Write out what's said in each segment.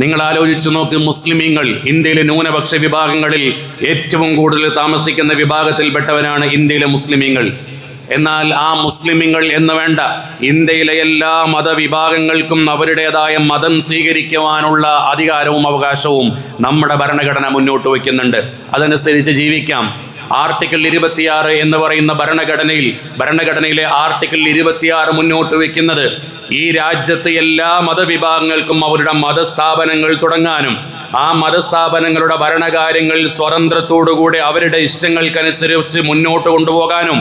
നിങ്ങൾ ആലോചിച്ചു നോക്ക്, മുസ്ലിമീങ്ങൾ ഇന്ത്യയിലെ ന്യൂനപക്ഷ വിഭാഗങ്ങളിൽ ഏറ്റവും കൂടുതൽ താമസിക്കുന്ന വിഭാഗത്തിൽപ്പെട്ടവരാണ് ഇന്ത്യയിലെ മുസ്ലിമീങ്ങൾ. എന്നാൽ ആ മുസ്ലിമീങ്ങൾ എന്ന് വേണ്ട, ഇന്ത്യയിലെ എല്ലാ മതവിഭാഗങ്ങൾക്കും അവരുടേതായ മതം സ്വീകരിക്കുവാനുള്ള അധികാരവും അവകാശവും നമ്മുടെ ഭരണഘടന മുന്നോട്ട് വയ്ക്കുന്നുണ്ട്. അതനുസരിച്ച് ജീവിക്കാം. ആർട്ടിക്കിൾ 26 എന്ന് പറയുന്ന ഭരണഘടനയിലെ ആർട്ടിക്കിൾ 26 മുന്നോട്ട് വയ്ക്കുന്നത് ഈ രാജ്യത്ത് എല്ലാ മതവിഭാഗങ്ങൾക്കും അവരുടെ മതസ്ഥാപനങ്ങൾ തുടങ്ങാനും ആ മതസ്ഥാപനങ്ങളുടെ ഭരണകാര്യങ്ങൾ സ്വതന്ത്രത്തോടുകൂടി അവരുടെ ഇഷ്ടങ്ങൾക്കനുസരിച്ച് മുന്നോട്ട് കൊണ്ടുപോകാനും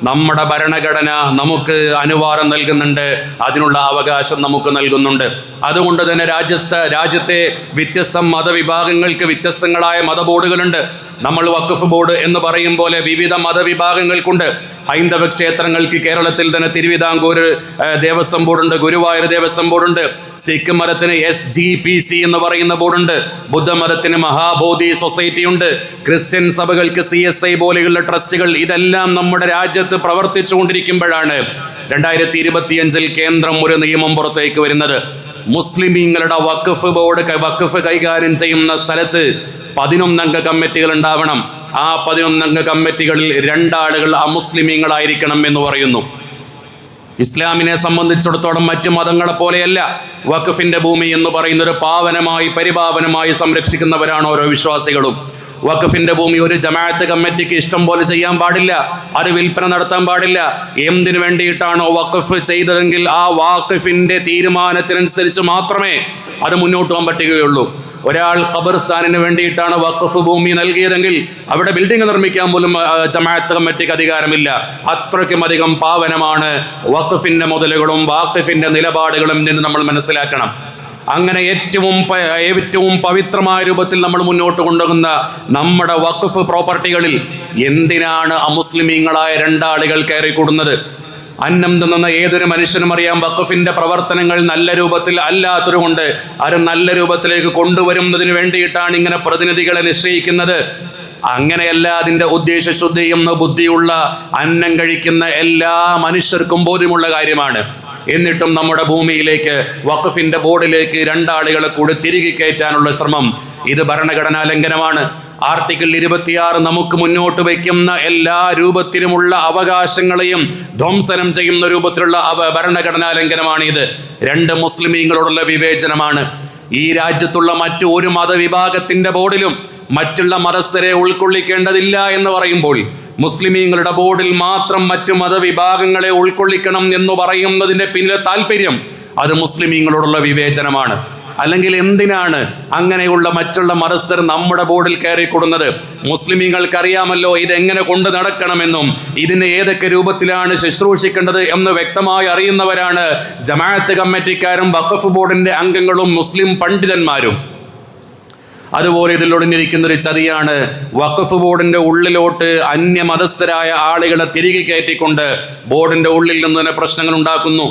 നമ്മുടെ ഭരണഘടന നമുക്ക് അനുവാദം നൽകുന്നുണ്ട്. അതിനുള്ള അവകാശം നമുക്ക് നൽകുന്നുണ്ട്. അതുകൊണ്ട് തന്നെ രാജ്യത്തെ വ്യത്യസ്ത മതവിഭാഗങ്ങൾക്ക് വ്യത്യസ്തങ്ങളായ മതബോർഡുകളുണ്ട്. നമ്മൾ വഖഫ് ബോർഡ് എന്ന് പറയും പോലെ വിവിധ മതവിഭാഗങ്ങൾക്കുണ്ട്. ഹൈന്ദവ ക്ഷേത്രങ്ങൾക്ക് കേരളത്തിൽ തന്നെ തിരുവിതാംകൂർ ദേവസ്വം ബോർഡുണ്ട്, ഗുരുവായൂർ ദേവസ്വം ബോർഡുണ്ട്. സിഖ് മതത്തിന് SGPC എന്ന് പറയുന്ന ബോർഡുണ്ട്. ബുദ്ധമതത്തിന് മഹാബോധി സൊസൈറ്റി ഉണ്ട്. ക്രിസ്ത്യൻ സഭകൾക്ക് CSI പോലെയുള്ള ട്രസ്റ്റുകൾ. ഇതെല്ലാം നമ്മുടെ രാജ്യത്ത് പ്രവർത്തിച്ചു കൊണ്ടിരിക്കുമ്പോഴാണ് 2025 കേന്ദ്രം ഒരു നിയമം പുറത്തേക്ക് വരുന്നത്. മുസ്ലിമീങ്ങളുടെ വഖഫ് ബോർഡ് വഖഫ് കൈകാര്യം ചെയ്യുന്ന സ്ഥലത്ത് 11 അംഗ കമ്മിറ്റികൾ ഉണ്ടാവണം. ആ 11 അംഗ കമ്മിറ്റികളിൽ 2 ആളുകൾ അമുസ്ലിമീങ്ങളായിരിക്കണം എന്ന് പറയുന്നു. ഇസ്ലാമിനെ സംബന്ധിച്ചിടത്തോളം മറ്റു മതങ്ങളെ പോലെയല്ല. വഖഫിന്റെ ഭൂമി എന്ന് പറയുന്നത് പാവനമായി പരിപാവനമായി സംരക്ഷിക്കുന്നവരാണ് ഓരോ വിശ്വാസികളും. വഖഫിന്റെ ഭൂമി ഒരു ജമാഅത്ത് കമ്മിറ്റിക്ക് ഇഷ്ടം പോലെ ചെയ്യാൻ പാടില്ല, അത് വിൽപ്പന നടത്താൻ പാടില്ല. എന്തിനു വേണ്ടിയിട്ടാണോ വഖഫ് ചെയ്തതെങ്കിൽ ആ വഖഫിന്റെ തീരുമാനത്തിനനുസരിച്ച് മാത്രമേ അത് മുന്നോട്ട് പോകാൻ പറ്റുകയുള്ളൂ. ഒരാൾ ഖബർസ്ഥാനിന് വേണ്ടിയിട്ടാണ് വഖഫ് ഭൂമി നൽകിയതെങ്കിൽ അവിടെ ബിൽഡിംഗ് നിർമ്മിക്കാൻ പോലും ജമാഅത്ത് കമ്മിറ്റിക്ക് അധികാരമില്ല. അത്രയ്ക്കും അധികം പാവനമാണ് വഖഫിന്റെ മുതലുകളും വഖഫിന്റെ നിലപാടുകളും എന്ന് നമ്മൾ മനസ്സിലാക്കണം. അങ്ങനെ ഏറ്റവും പവിത്രമായ രൂപത്തിൽ നമ്മൾ മുന്നോട്ട് കൊണ്ടുപോകുന്ന നമ്മുടെ വഖഫ് പ്രോപ്പർട്ടികളിൽ എന്തിനാണ് അമുസ്ലിമീങ്ങളായ 2 ആളുകൾ കയറിക്കൂടുന്നത്? അന്നം തിന്നുന്ന ഏതൊരു മനുഷ്യനും അറിയാം വഖഫിന്റെ പ്രവർത്തനങ്ങൾ നല്ല രൂപത്തിൽ അല്ലാത്തതുകൊണ്ട് അത് നല്ല രൂപത്തിലേക്ക് കൊണ്ടുവരുന്നതിന് വേണ്ടിയിട്ടാണ് ഇങ്ങനെ പ്രതിനിധികളെ നിശ്ചയിക്കുന്നത്. അങ്ങനെയല്ല അതിൻ്റെ ഉദ്ദേശശുദ്ധിയും ബുദ്ധിയുള്ള അന്നം കഴിക്കുന്ന എല്ലാ മനുഷ്യർക്കും ബോധ്യമുള്ള കാര്യമാണ്. എന്നിട്ടും നമ്മുടെ ഭൂമിയിലേക്ക് വഖഫിന്റെ ബോർഡിലേക്ക് 2 ആളുകളെ കൂടി തിരികെ കയറ്റാനുള്ള ശ്രമം, ഇത് ഭരണഘടനാ ലംഘനമാണ്. ആർട്ടിക്കിൾ 26 നമുക്ക് മുന്നോട്ട് വയ്ക്കുന്ന എല്ലാ രൂപത്തിലുമുള്ള അവകാശങ്ങളെയും ധ്വംസനം ചെയ്യുന്ന രൂപത്തിലുള്ള ഭരണഘടനാ ലംഘനമാണ് ഇത്. 2 മുസ്ലിമീങ്ങളോടുള്ള വിവേചനമാണ്. ഈ രാജ്യത്തുള്ള മറ്റു ഒരു മതവിഭാഗത്തിന്റെ ബോർഡിലും മറ്റുള്ള മതസ്ഥരെ ഉൾക്കൊള്ളിക്കേണ്ടതില്ല എന്ന് പറയുമ്പോൾ മുസ്ലിമീങ്ങളുടെ ബോർഡിൽ മാത്രം മറ്റു മതവിഭാഗങ്ങളെ ഉൾക്കൊള്ളിക്കണം എന്ന് പറയുന്നതിന്റെ പിന്നിലെ താല്പര്യം അത് മുസ്ലിമീങ്ങളോടുള്ള വിവേചനമാണ്. അല്ലെങ്കിൽ എന്തിനാണ് അങ്ങനെയുള്ള മറ്റുള്ള മതസ്ഥർ നമ്മുടെ ബോർഡിൽ കയറിക്കൊടുന്നത്? മുസ്ലിമീങ്ങൾക്കറിയാമല്ലോ ഇതെങ്ങനെ കൊണ്ട് നടക്കണമെന്നും ഇതിനെ ഏതൊക്കെ രൂപത്തിലാണ് ശുശ്രൂഷിക്കേണ്ടത് എന്ന് വ്യക്തമായി അറിയുന്നവരാണ് ജമാഅത്ത് കമ്മിറ്റിക്കാരും വഖഫ് ബോർഡിന്റെ അംഗങ്ങളും മുസ്ലിം പണ്ഡിതന്മാരും. അതുപോലെ ഇതിൽ ഒളിഞ്ഞിരിക്കുന്ന ഒരു ചതിയാണ് വഖഫ് ബോർഡിന്റെ ഉള്ളിലോട്ട് അന്യമതസ്ഥരായ ആളുകളെ തിരികെ കയറ്റിക്കൊണ്ട് ബോർഡിന്റെ ഉള്ളിൽ നിന്ന് തന്നെ പ്രശ്നങ്ങൾ ഉണ്ടാക്കുന്നു.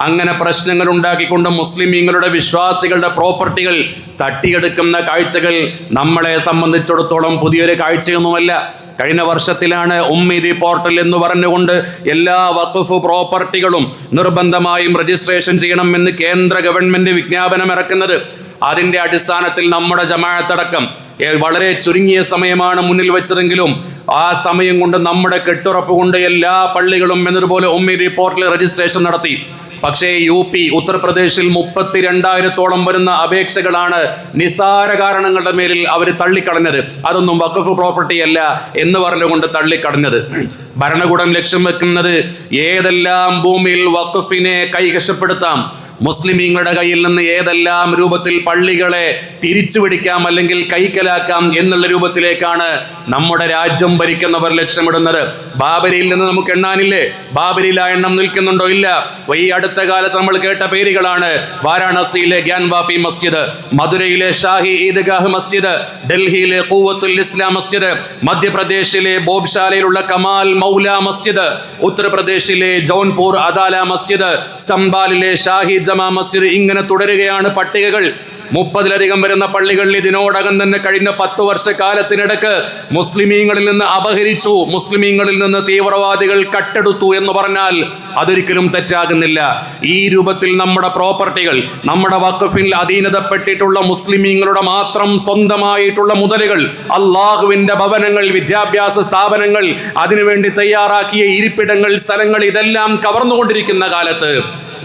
അങ്ങനെ പ്രശ്നങ്ങൾ ഉണ്ടാക്കിക്കൊണ്ട് മുസ്ലിമീങ്ങളുടെ വിശ്വാസികളുടെ പ്രോപ്പർട്ടികൾ തട്ടിയെടുക്കുന്ന കാഴ്ചകൾ നമ്മളെ സംബന്ധിച്ചിടത്തോളം പുതിയൊരു കാഴ്ചയൊന്നുമല്ല. കഴിഞ്ഞ വർഷത്തിലാണ് ഉമ്മീദി പോർട്ടൽ എന്ന് പറഞ്ഞുകൊണ്ട് എല്ലാ വഖഫ് പ്രോപ്പർട്ടികളും നിർബന്ധമായും രജിസ്ട്രേഷൻ ചെയ്യണമെന്ന് കേന്ദ്ര ഗവൺമെന്റ് വിജ്ഞാപനം ഇറക്കുന്നത്. അതിന്റെ അടിസ്ഥാനത്തിൽ നമ്മുടെ ജമാഅത്തടക്കം വളരെ ചുരുങ്ങിയ സമയമാണ് മുന്നിൽ വെച്ചതെങ്കിലും ആ സമയം കൊണ്ട് നമ്മുടെ കെട്ടുറപ്പ് കൊണ്ട് എല്ലാ പള്ളികളും എന്നതുപോലെ ഉമ്മീദി പോർട്ടൽ രജിസ്ട്രേഷൻ നടത്തി. പക്ഷേ UP ഉത്തർപ്രദേശിൽ 32,000-ഓളം വരുന്ന അപേക്ഷകളാണ് നിസാര കാരണങ്ങളുടെ മേലിൽ അവർ തള്ളിക്കളഞ്ഞത്. അതൊന്നും വഖഫ് പ്രോപ്പർട്ടി അല്ല എന്ന് പറഞ്ഞുകൊണ്ട് തള്ളിക്കളഞ്ഞത്. ഭരണകൂടം ലക്ഷ്യം വെക്കുന്നത് ഏതെല്ലാം ഭൂമിയിൽ വഖഫിനെ കൈവശപ്പെടുത്താം, മുസ്ലിമീങ്ങളുടെ കയ്യിൽ നിന്ന് ഏതെല്ലാം രൂപത്തിൽ പള്ളികളെ തിരിച്ചു പിടിക്കാം അല്ലെങ്കിൽ കൈക്കലാക്കാം എന്നുള്ള രൂപത്തിലേക്കാണ് നമ്മുടെ രാജ്യം ഭരിക്കുന്നവർ ലക്ഷ്യമിടുന്നത്. ബാബരിയിൽ നിന്ന് നമുക്ക് എണ്ണാനില്ലേ? ബാബരിയിൽ ആ എണ്ണം നിൽക്കുന്നുണ്ടോ? ഇല്ല. ഈ അടുത്ത കാലത്ത് നമ്മൾ കേട്ട പേരുകളാണ് വാരാണസിയിലെ ഗ്യാൻവാപി മസ്ജിദ്, മധുരയിലെ ഷാഹി ഈദ്ഗാഹ് മസ്ജിദ്, ഡൽഹിയിലെ ഖുവത്തുൽ ഇസ്ലാം മസ്ജിദ്, മധ്യപ്രദേശിലെ ബോബ്ശാലയിലുള്ള കമാൽ മൗല മസ്ജിദ്, ഉത്തർപ്രദേശിലെ ജൗൻപൂർ അദാല മസ്ജിദ്, സംബാലിലെ ഷാഹി ജമാ മസ്ജിദ്, ഇങ്ങനെ തുടരുകയാണ് പട്ടികകൾ. 30-ലധികം വരുന്ന പള്ളികളിൽ ഇതിനോടകം തന്നെ കഴിഞ്ഞ 10 വർഷക്കാലത്തിനിടക്ക് മുസ്ലിമീങ്ങളിൽ നിന്ന് അപഹരിച്ചു, മുസ്ലിമീങ്ങളിൽ നിന്ന് തീവ്രവാദികൾ കട്ടെടുത്തു എന്ന് പറഞ്ഞാൽ അതൊരിക്കലും തെറ്റാകുന്നില്ല. ഈ രൂപത്തിൽ നമ്മുടെ പ്രോപ്പർട്ടികൾ, നമ്മുടെ വഖഫിൽ അധീനതപ്പെട്ടിട്ടുള്ള മുസ്ലിമീങ്ങളുടെ മാത്രം സ്വന്തമായിട്ടുള്ള മുതലുകൾ, അള്ളാഹുവിന്റെ ഭവനങ്ങൾ, വിദ്യാഭ്യാസ സ്ഥാപനങ്ങൾ, അതിനുവേണ്ടി തയ്യാറാക്കിയ ഇരിപ്പിടങ്ങൾ, സ്ഥലങ്ങൾ, ഇതെല്ലാം കവർന്നുകൊണ്ടിരിക്കുന്ന കാലത്ത്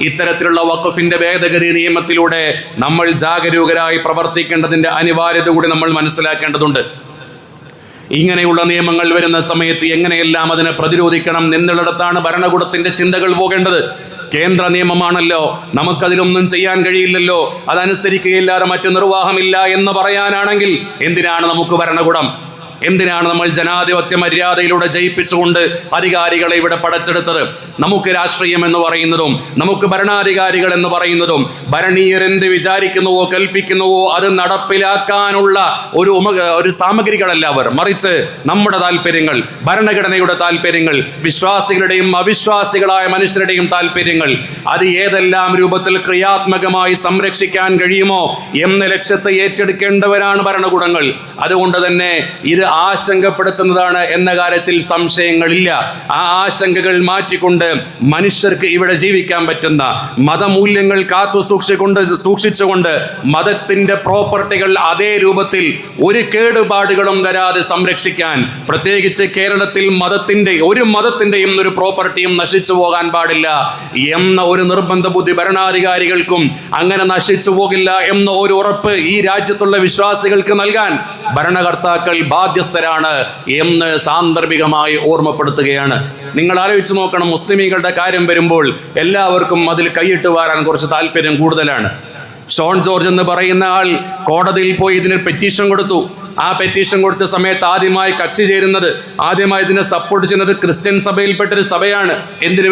ഇത്തരത്തിലുള്ള വഖഫിന്റെ ഭേദഗതി നിയമത്തിലൂടെ നമ്മൾ ജാഗരൂകരായി പ്രവർത്തിക്കേണ്ടതിന്റെ അനിവാര്യത കൂടി നമ്മൾ മനസ്സിലാക്കേണ്ടതുണ്ട്. ഇങ്ങനെയുള്ള നിയമങ്ങൾ വരുന്ന സമയത്ത് എങ്ങനെയെല്ലാം അതിനെ പ്രതിരോധിക്കണം എന്നുള്ളിടത്താണ് ഭരണകൂടത്തിന്റെ ചിന്തകൾ പോകേണ്ടത്. കേന്ദ്ര നിയമമാണല്ലോ, നമുക്കതിലൊന്നും ചെയ്യാൻ കഴിയില്ലല്ലോ, അതനുസരിക്കുകയില്ലാതെ മറ്റു നിർവാഹമില്ല എന്ന് പറയാനാണെങ്കിൽ എന്തിനാണ് നമുക്ക് ഭരണകൂടം? എന്തിനാണ് നമ്മൾ ജനാധിപത്യ മര്യാദയിലൂടെ ജയിപ്പിച്ചുകൊണ്ട് അധികാരികളെ ഇവിടെ പടച്ചെടുത്തത്? നമുക്ക് രാഷ്ട്രീയം എന്ന് പറയുന്നതും നമുക്ക് ഭരണാധികാരികൾ എന്ന് പറയുന്നതും ഭരണീയർ എന്ത് വിചാരിക്കുന്നുവോ കൽപ്പിക്കുന്നുവോ അത് നടപ്പിലാക്കാനുള്ള ഒരു സാമഗ്രികളല്ല അവർ. മറിച്ച് നമ്മുടെ താല്പര്യങ്ങൾ, ഭരണഘടനയുടെ താല്പര്യങ്ങൾ, വിശ്വാസികളുടെയും അവിശ്വാസികളായ മനുഷ്യരുടെയും താല്പര്യങ്ങൾ, അത് ഏതെല്ലാം രൂപത്തിൽ ക്രിയാത്മകമായി സംരക്ഷിക്കാൻ കഴിയുമോ എന്ന ലക്ഷ്യത്തെ ഏറ്റെടുക്കേണ്ടവരാണ് ഭരണകൂടങ്ങൾ. അതുകൊണ്ട് തന്നെ ഇത് ആശങ്കപ്പെടുത്തുന്നതാണ് എന്ന കാര്യത്തിൽ സംശയങ്ങളില്ല. ആ ആശങ്കകൾ മാറ്റിക്കൊണ്ട് മനുഷ്യർക്ക് ഇവിടെ ജീവിക്കാൻ പറ്റുന്ന മതമൂല്യങ്ങൾ കാത്തു സൂക്ഷിച്ചുകൊണ്ട് മതത്തിന്റെ പ്രോപ്പർട്ടികൾ അതേ രൂപത്തിൽ ഒരു കേടുപാടുകളും വരാതെ സംരക്ഷിക്കാൻ, പ്രത്യേകിച്ച് കേരളത്തിൽ ഒരു മതത്തിന്റെയും ഒരു പ്രോപ്പർട്ടിയും നശിച്ചു പോകാൻ പാടില്ല എന്ന ഒരു നിർബന്ധ ബുദ്ധി ഭരണാധികാരികൾക്കും അങ്ങനെ നശിച്ചു പോകില്ല എന്ന ഒരു ഉറപ്പ് ഈ രാജ്യത്തുള്ള വിശ്വാസികൾക്ക് നൽകാൻ ഭരണകർത്താക്കൾ ബാധ്യസ്ഥരാണ് എന്ന് സാന്ദർഭികമായി ഓർമ്മപ്പെടുത്തുകയാണ്. നിങ്ങൾ ആലോചിച്ച് നോക്കണം, മുസ്ലിമീങ്ങളുടെ കാര്യം വരുമ്പോൾ എല്ലാവർക്കും അതിൽ കൈയിട്ട് വാരാൻ കുറച്ച് താല്പര്യം കൂടുതലാണ്. ഷോൺ ജോർജ് എന്ന് പറയുന്ന ആൾ കോടതിയിൽ പോയി ഇതിന് പെറ്റീഷൻ കൊടുത്തു. ആ പെറ്റീഷൻ കൊടുത്ത സമയത്ത് ആദ്യമായി കക്ഷി ചേരുന്നത്, ആദ്യമായി ഇതിനെ സപ്പോർട്ട് ചെയ്യുന്നത് ക്രിസ്ത്യൻ സഭയിൽപ്പെട്ടൊരു സഭയാണ്. എന്തിനു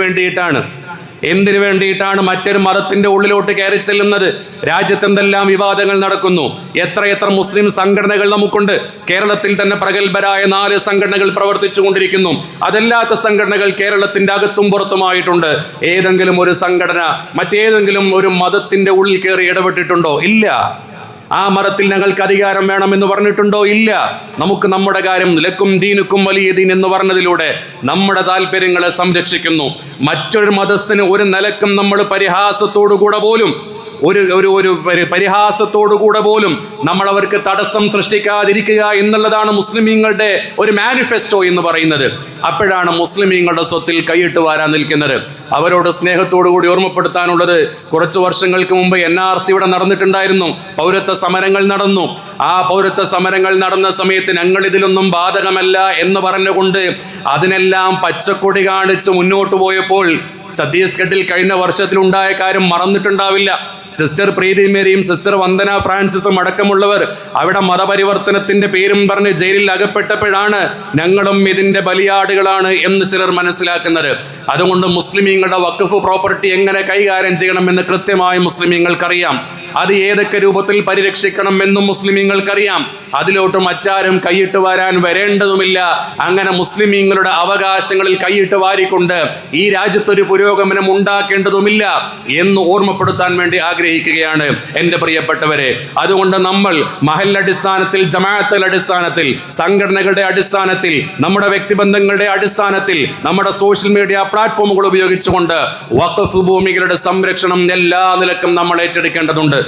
വേണ്ടിയിട്ടാണ് മറ്റൊരു മതത്തിന്റെ ഉള്ളിലോട്ട് കയറി ചെല്ലുന്നത്? രാജ്യത്തെന്തെല്ലാം വിവാദങ്ങൾ നടക്കുന്നു, എത്ര മുസ്ലിം സംഘടനകൾ നമുക്കുണ്ട്. കേരളത്തിൽ തന്നെ പ്രഗത്ഭരായ 4 സംഘടനകൾ പ്രവർത്തിച്ചു കൊണ്ടിരിക്കുന്നു. അതല്ലാത്ത സംഘടനകൾ കേരളത്തിന്റെ അകത്തും പുറത്തുമായിട്ടുണ്ട്. ഏതെങ്കിലും ഒരു സംഘടന മറ്റേതെങ്കിലും ഒരു മതത്തിന്റെ ഉള്ളിൽ കയറി ഇടപെട്ടിട്ടുണ്ടോ? ഇല്ല. ആ മതത്തിൽ ഞങ്ങൾക്ക് അധികാരം വേണമെന്ന് പറഞ്ഞിട്ടുണ്ടോ? ഇല്ല. നമുക്ക് നമ്മുടെ കാര്യം, ലക്കും ദീനുക്കും വലിയ ദീൻ എന്ന് പറഞ്ഞതിലൂടെ നമ്മുടെ താല്പര്യങ്ങളെ സംരക്ഷിക്കുന്നു. മറ്റൊരു മതസ്ഥന് ഒരു നിലക്കും നമ്മൾ പരിഹാസത്തോടുകൂടെ പോലും നമ്മൾ അവർക്ക് തടസ്സം സൃഷ്ടിക്കാതിരിക്കുക എന്നുള്ളതാണ് മുസ്ലിമീങ്ങളുടെ ഒരു മാനിഫെസ്റ്റോ എന്ന് പറയുന്നത്. അപ്പോഴാണ് മുസ്ലിമീങ്ങളുടെ സ്വത്തിൽ കൈയിട്ട് വാരാൻ നിൽക്കുന്നത്. അവരോട് സ്നേഹത്തോടു കൂടി ഓർമ്മപ്പെടുത്താനുള്ളത്, കുറച്ചു വർഷങ്ങൾക്ക് മുമ്പ് NRC ഇവിടെ നടന്നിട്ടുണ്ടായിരുന്നു. പൗരത്വ സമരങ്ങൾ നടന്നു. ആ പൗരത്വ സമരങ്ങൾ നടന്ന സമയത്ത് ഞങ്ങൾ ഇതിലൊന്നും ബാധകമല്ല എന്ന് പറഞ്ഞുകൊണ്ട് അതിനെല്ലാം പച്ചക്കൊടി കാണിച്ച് മുന്നോട്ട് പോയപ്പോൾ ഛത്തീസ്ഗഡിൽ കഴിഞ്ഞ വർഷത്തിലുണ്ടായ കാര്യം മറന്നിട്ടുണ്ടാവില്ല. സിസ്റ്റർ പ്രീതി മേരിയും സിസ്റ്റർ വന്ദന ഫ്രാൻസിസും അടക്കമുള്ളവർ അവിടെ മതപരിവർത്തനത്തിന്റെ പേരും പറഞ്ഞ് ജയിലിൽ അകപ്പെട്ടപ്പോഴാണ് ഞങ്ങളും ഇതിന്റെ ബലിയാടുകളാണ് എന്ന് ചിലർ മനസ്സിലാക്കുന്നത്. അതുകൊണ്ട് മുസ്ലിമീങ്ങളുടെ വഖഫ് പ്രോപ്പർട്ടി എങ്ങനെ കൈകാര്യം ചെയ്യണമെന്ന് കൃത്യമായി മുസ്ലിമീങ്ങൾക്കറിയാം. അത് ഏതൊക്കെ രൂപത്തിൽ പരിരക്ഷിക്കണം എന്നും മുസ്ലിമീങ്ങൾക്കറിയാം. അതിലോട്ട് മറ്റാരും കൈയിട്ട് വാരാൻ വരേണ്ടതുമില്ല. അങ്ങനെ മുസ്ലിമീങ്ങളുടെ അവകാശങ്ങളിൽ കൈയിട്ട് വാരിക്കൊണ്ട് ഈ രാജ്യത്തൊരു പുരോഗമനം ഉണ്ടാക്കേണ്ടതുമില്ല എന്ന് ഓർമ്മപ്പെടുത്താൻ വേണ്ടി ആഗ്രഹിക്കുകയാണ് എൻ്റെ പ്രിയപ്പെട്ടവരെ. അതുകൊണ്ട് നമ്മൾ മഹല്ലടിസ്ഥാനത്തിൽ, ജമാഅത്തുൽ അടിസ്ഥാനത്തിൽ, സംഘടനകളുടെ അടിസ്ഥാനത്തിൽ, നമ്മുടെ വ്യക്തിബന്ധങ്ങളുടെ അടിസ്ഥാനത്തിൽ, നമ്മുടെ സോഷ്യൽ മീഡിയ പ്ലാറ്റ്ഫോമുകൾ ഉപയോഗിച്ചുകൊണ്ട് വഖഫ് ഭൂമികളുടെ സംരക്ഷണം എല്ലാ നിലക്കും നമ്മൾ ഏറ്റെടുക്കേണ്ടതുണ്ട്.